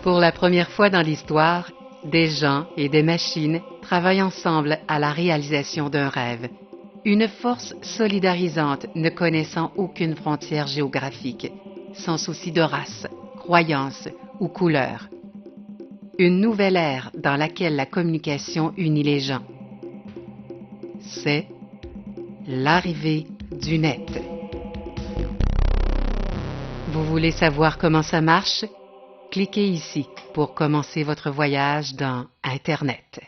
Pour la première fois dans l'histoire, des gens et des machines travaillent ensemble à la réalisation d'un rêve. Une force solidarisante ne connaissant aucune frontière géographique, sans souci de race, croyance ou couleur. Une nouvelle ère dans laquelle la communication unit les gens. C'est l'arrivée du net. Vous voulez savoir comment ça marche? Cliquez ici pour commencer votre voyage dans Internet.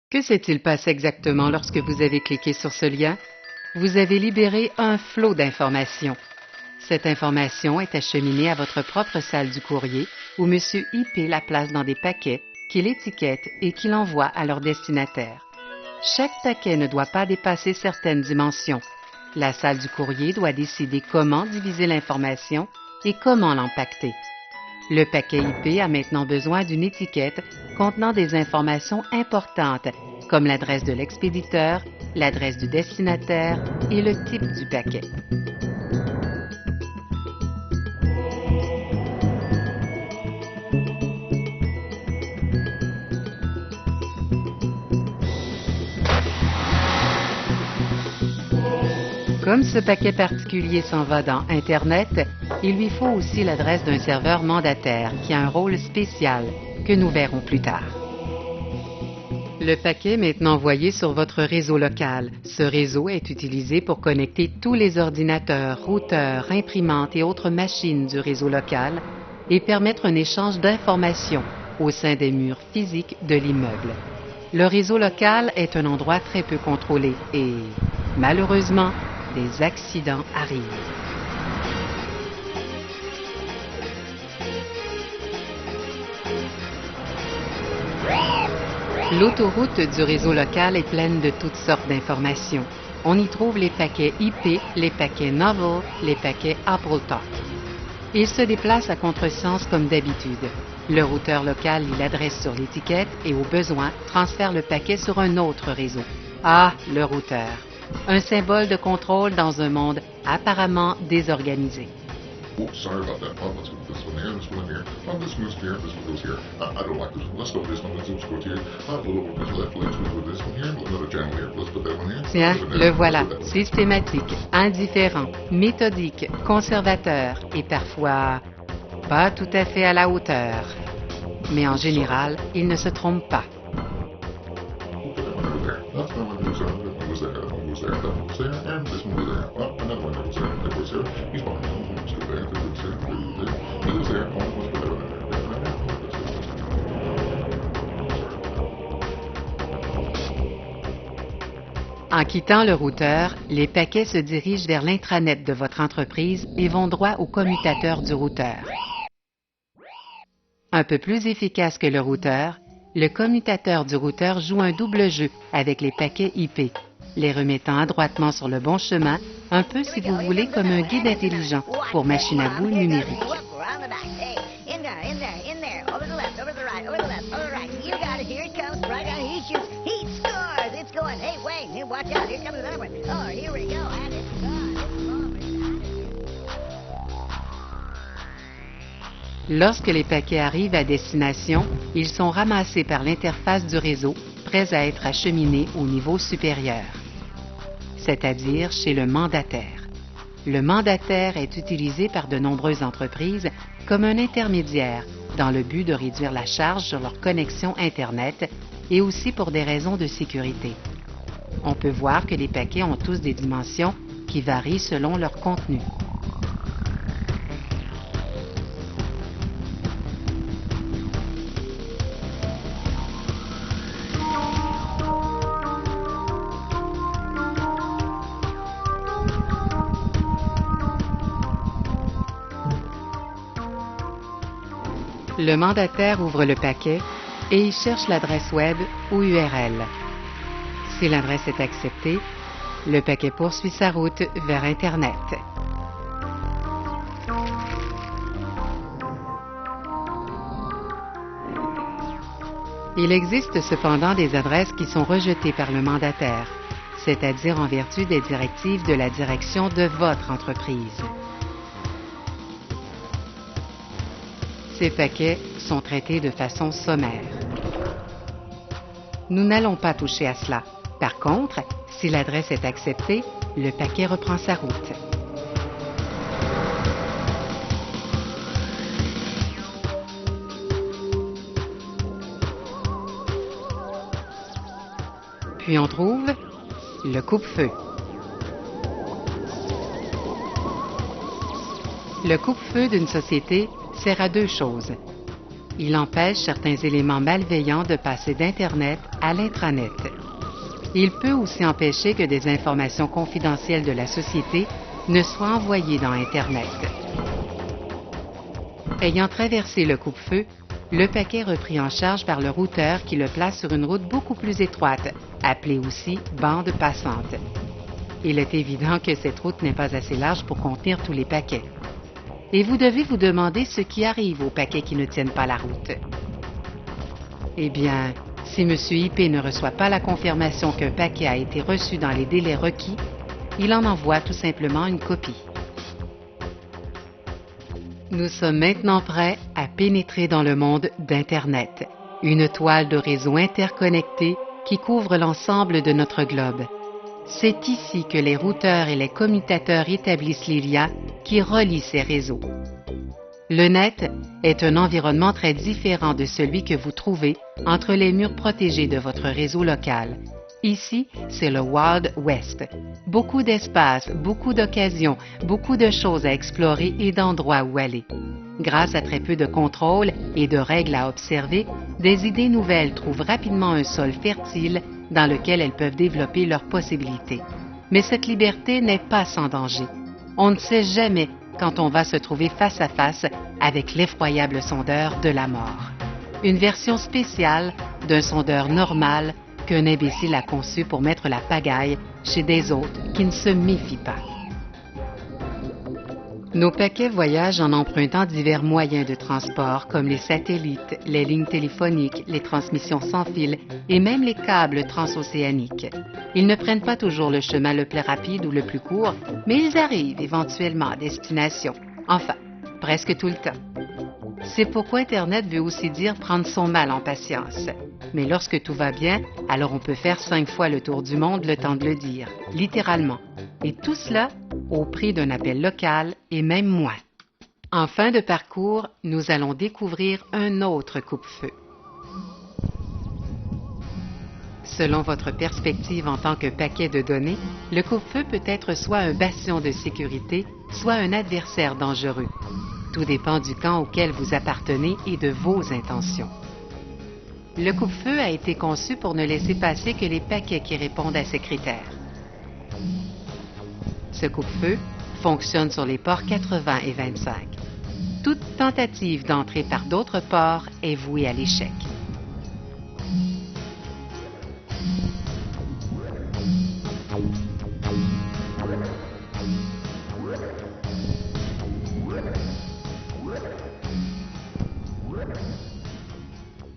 Que s'est-il passé exactement lorsque vous avez cliqué sur ce lien? Vous avez libéré un flot d'informations. Cette information est acheminée à votre propre salle du courrier où M. IP la place dans des paquets qu'il étiquette et qu'il envoie à leur destinataire. Chaque paquet ne doit pas dépasser certaines dimensions. La salle du courrier doit décider comment diviser l'information et comment l'empaqueter. Le paquet IP a maintenant besoin d'une étiquette contenant des informations importantes comme l'adresse de l'expéditeur, l'adresse du destinataire et le type du paquet. Comme ce paquet particulier s'en va dans Internet, il lui faut aussi l'adresse d'un serveur mandataire qui a un rôle spécial que nous verrons plus tard. Le paquet est maintenant envoyé sur votre réseau local. Ce réseau est utilisé pour connecter tous les ordinateurs, routeurs, imprimantes et autres machines du réseau local et permettre un échange d'informations au sein des murs physiques de l'immeuble. Le réseau local est un endroit très peu contrôlé et, malheureusement, des accidents arrivent. L'autoroute du réseau local est pleine de toutes sortes d'informations. On y trouve les paquets IP, les paquets Novel, les paquets AppleTalk. Ils se déplacent à contresens comme d'habitude. Le routeur local lit l'adresse sur l'étiquette et au besoin transfère le paquet sur un autre réseau. Ah, le routeur. Un symbole de contrôle dans un monde apparemment désorganisé. Oops, sorry about that. Let's go this one here, this one here. This one goes here, this one goes here. I don't like this one. Let's go this one. Let's go here. A little bit to the left. Let's go this one here. Another channel here. Let's put that one here. Tiens, le voilà. Systématique, indifférent, méthodique, conservateur et parfois pas tout à fait à la hauteur. Mais en général, il ne se trompe pas. En quittant le routeur, les paquets se dirigent vers l'intranet de votre entreprise et vont droit au commutateur du routeur. Un peu plus efficace que le routeur, le commutateur du routeur joue un double jeu avec les paquets IP, les remettant adroitement sur le bon chemin, un peu si vous voulez comme un guide intelligent pour machine à boules numérique. Lorsque les paquets arrivent à destination, ils sont ramassés par l'interface du réseau, prêts à être acheminés au niveau supérieur, c'est-à-dire chez le mandataire. Le mandataire est utilisé par de nombreuses entreprises comme un intermédiaire dans le but de réduire la charge sur leur connexion Internet et aussi pour des raisons de sécurité. On peut voir que les paquets ont tous des dimensions qui varient selon leur contenu. Le mandataire ouvre le paquet et il cherche l'adresse web ou URL. Si l'adresse est acceptée, le paquet poursuit sa route vers Internet. Il existe cependant des adresses qui sont rejetées par le mandataire, c'est-à-dire en vertu des directives de la direction de votre entreprise. Ces paquets sont traités de façon sommaire. Nous n'allons pas toucher à cela. Par contre, si l'adresse est acceptée, le paquet reprend sa route. Puis on trouve le coupe-feu. Le coupe-feu d'une société sert à deux choses. Il empêche certains éléments malveillants de passer d'Internet à l'intranet. Il peut aussi empêcher que des informations confidentielles de la société ne soient envoyées dans Internet. Ayant traversé le coupe-feu, le paquet est repris en charge par le routeur qui le place sur une route beaucoup plus étroite, appelée aussi bande passante. Il est évident que cette route n'est pas assez large pour contenir tous les paquets. Et vous devez vous demander ce qui arrive aux paquets qui ne tiennent pas la route. Eh bien, si M. IP ne reçoit pas la confirmation qu'un paquet a été reçu dans les délais requis, il en envoie tout simplement une copie. Nous sommes maintenant prêts à pénétrer dans le monde d'Internet, une toile de réseaux interconnectés qui couvre l'ensemble de notre globe. C'est ici que les routeurs et les commutateurs établissent les liens qui relient ces réseaux. Le net est un environnement très différent de celui que vous trouvez entre les murs protégés de votre réseau local. Ici, c'est le Wild West. Beaucoup d'espace, beaucoup d'occasions, beaucoup de choses à explorer et d'endroits où aller. Grâce à très peu de contrôle et de règles à observer, des idées nouvelles trouvent rapidement un sol fertile dans lequel elles peuvent développer leurs possibilités. Mais cette liberté n'est pas sans danger. On ne sait jamais quand on va se trouver face à face avec l'effroyable sondeur de la mort. Une version spéciale d'un sondeur normal qu'un imbécile a conçu pour mettre la pagaille chez des hôtes qui ne se méfient pas. Nos paquets voyagent en empruntant divers moyens de transport comme les satellites, les lignes téléphoniques, les transmissions sans fil et même les câbles transocéaniques. Ils ne prennent pas toujours le chemin le plus rapide ou le plus court, mais ils arrivent éventuellement à destination. Enfin, presque tout le temps. C'est pourquoi Internet veut aussi dire prendre son mal en patience. Mais lorsque tout va bien, alors on peut faire 5 fois le tour du monde le temps de le dire, littéralement. Et tout cela au prix d'un appel local et même moins. En fin de parcours, nous allons découvrir un autre coupe-feu. Selon votre perspective en tant que paquet de données, le coupe-feu peut être soit un bastion de sécurité, soit un adversaire dangereux. Tout dépend du camp auquel vous appartenez et de vos intentions. Le coupe-feu a été conçu pour ne laisser passer que les paquets qui répondent à ces critères. Ce coupe-feu fonctionne sur les ports 80 et 25. Toute tentative d'entrer par d'autres ports est vouée à l'échec.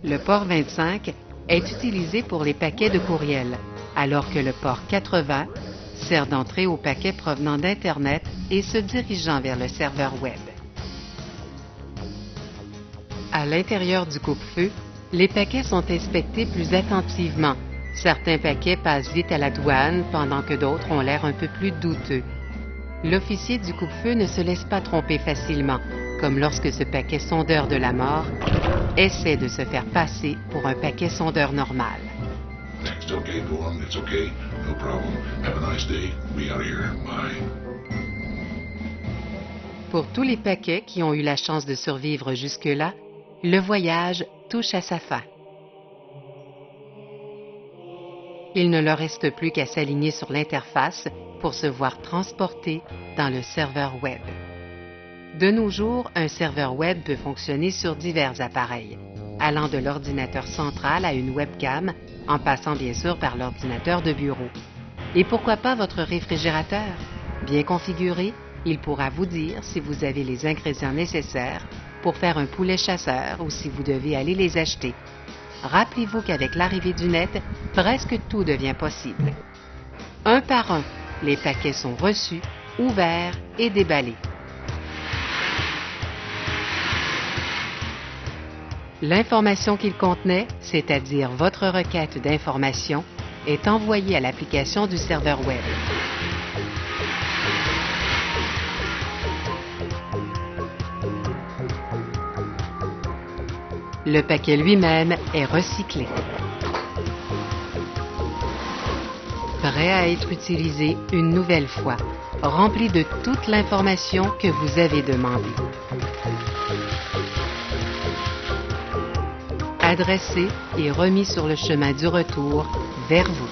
Le port 25 est utilisé pour les paquets de courriel, alors que le port 80 sert d'entrée aux paquets provenant d'Internet et se dirigeant vers le serveur Web. À l'intérieur du coupe-feu, les paquets sont inspectés plus attentivement. Certains paquets passent vite à la douane, pendant que d'autres ont l'air un peu plus douteux. L'officier du coupe-feu ne se laisse pas tromper facilement, comme lorsque ce paquet sondeur de la mort essaie de se faire passer pour un paquet sondeur normal. It's okay, go on. It's okay. No problem. Have a nice day. We out of here. Bye. Pour tous les paquets qui ont eu la chance de survivre jusque-là, le voyage touche à sa fin. Il ne leur reste plus qu'à s'aligner sur l'interface pour se voir transportés dans le serveur Web. De nos jours, un serveur Web peut fonctionner sur divers appareils, allant de l'ordinateur central à une webcam, en passant bien sûr par l'ordinateur de bureau. Et pourquoi pas votre réfrigérateur? Bien configuré, il pourra vous dire si vous avez les ingrédients nécessaires pour faire un poulet chasseur ou si vous devez aller les acheter. Rappelez-vous qu'avec l'arrivée du net, presque tout devient possible. Un par un, les paquets sont reçus, ouverts et déballés. L'information qu'il contenait, c'est-à-dire votre requête d'information, est envoyée à l'application du serveur web. Le paquet lui-même est recyclé. Prêt à être utilisé une nouvelle fois, rempli de toute l'information que vous avez demandée. Adressé et remis sur le chemin du retour vers vous.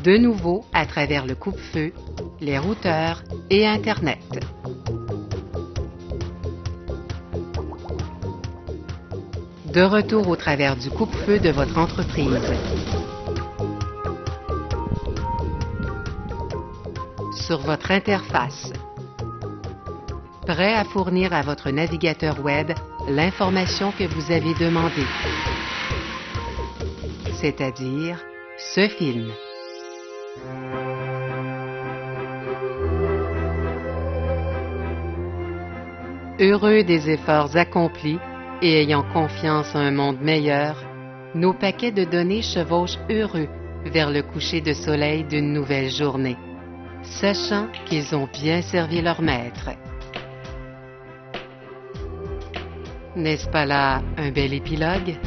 De nouveau à travers le coupe-feu, les routeurs et Internet. De retour au travers du coupe-feu de votre entreprise. Sur votre interface. Prêt à fournir à votre navigateur web l'information que vous avez demandée, c'est-à-dire ce film. Heureux des efforts accomplis et ayant confiance en un monde meilleur, nos paquets de données chevauchent heureux vers le coucher de soleil d'une nouvelle journée, sachant qu'ils ont bien servi leur maître. N'est-ce pas là un bel épilogue?